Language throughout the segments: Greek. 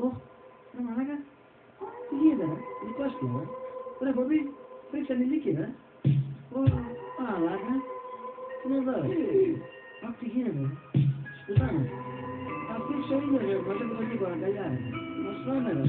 Ωχ, ρε μαλάκα, τι γίνεται ρε, είναι το άσχημο ρε Πομπή, φρίξαν ηλίκη ρε. Μαλάκα, τι είναι εδώ ρε. Αχ, τι γίνεται ρε, σπουδάνε. Αυτή είναι ρε, μαζί με τον Νίκο αγκαλιά ρε. Μας φάνε ρε.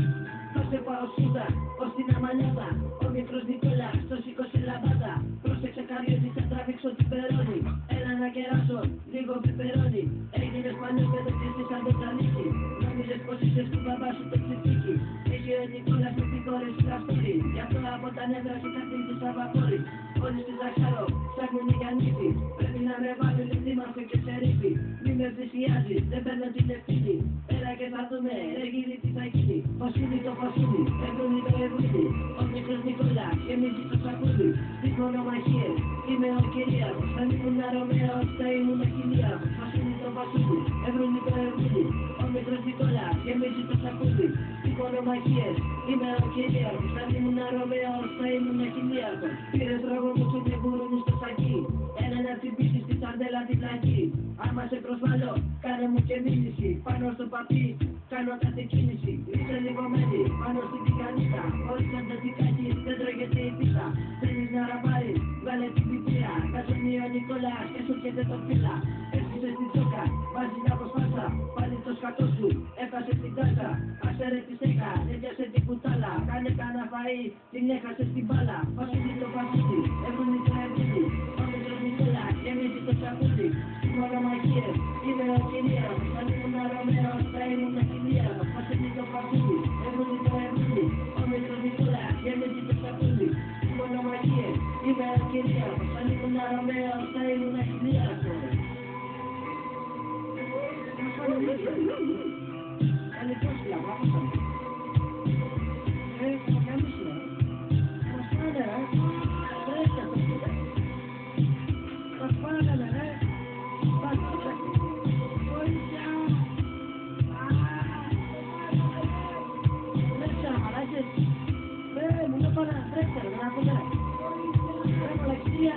Θα σε πάω σούτα, ως την αμαλιάδα. Ο μικρός Νικόλας, το σήκωσε λαμπάδα. Πρόσεξε καριώτη, θα τραβήξω την περώνη. Έλα να κεράσω, λίγο πιπερώνι. Έγινες παλιό παιδό και εσύ σαν το τζαλίκι. Νόμιζες πως είσαι του μπαμπά σου το ψηφίκι. Έχει ο Νικόλας με την κόρη σου καστόρι. Γι' αυτό από τα νεύρα σου θα χτίζεις σαν βαπόρι. Όλοι στη Ζαχαρό, ψάχνουν για νύχτη. Πρέπει να με βάλουν δήμαρχο και σερίφη. Μη με πλησιάζεις, δεν παίρνω την ευθύνη. Έλα και θα δούμε, ρε γύρι τι θα γίνει. Φασούλη το φασούλη, εβρούνι το εβρούνι. Ο μικρός Νικόλας γεμίζει το σακούλι. Στις μονομαχίες, είμαι ο κυρίαρχος. Αν ήμουν Ρωμαίος, θα ήμουν χιλίαρχος. Φασούλη το φασούλη, εβρούνι το εβρούνι. Ο μικρός Νικόλας γεμίζει το σακούλι. Στις μονομαχίες, είμαι ο κυρίαρχος. Αν ήμουν Ρωμαίος, θα ήμουν χιλίαρχος. Πήρες ρόγο μου σου και γουρούνι στο σακί. Έλα να χτυπήσεις τη σαντέλα την πλακή. Άμα σε προσβάλλω, κάνε μου και μήνυση. Πάνω στο παπί, κάνω κάθε κίνηση. Είσαι λιγωμένη, πάνω στην τικανίτα. Χωρίς αντατικάκι, δεν τρώγεται η πίτα. Θέλεις να ραπάρεις, βγάλε την πιπία. Κασονεί ο Νικόλας και σου έρχεται το φύλλα. Έρχεσαι στην τσόκα, βάζεις μια προσπάσα. Πάλι το σκατό σου, έφτασε στην τάσα. Άσε ρε τη στέκα, έπιασε την κουτάλα. Κάνε κανένα φαΐ, την έχασε στην μπάλα. Φασούλη το φασούλη, έβρουνι το εβρούνι. Ο μικρός Νικόλας γεμίζει το σακούλι. Στις μονομαχίες, είμαι ο κυρίαρχος. Αν ήμουν Ρωμαίος, θα ήμουν χιλίαρχος. Φασούλη το φασούλη, έβρουνι το εβρούνι. Ο μικρός Νικόλας γεμίζει το σακούλι. Στις μονομαχίες, είμαι ο κυρίαρχος. Αν ήμουν Ρωμαίος, θα ήμουν χιλίαρχος. Κάνε πόση λαμπά, πώς θα είναι. Θα κάνεις ρε. Μας πάνε ρε. Τρέχτε το φίλε. Μας πάνε ρε. Πάτε ρε. Βοήθεια. Τρέξτε ρε μαλάκες. Ρε μου λέω πάνε τρέξτε ρε. Δεν ακούτε ρε. Ρε μαλακιστία.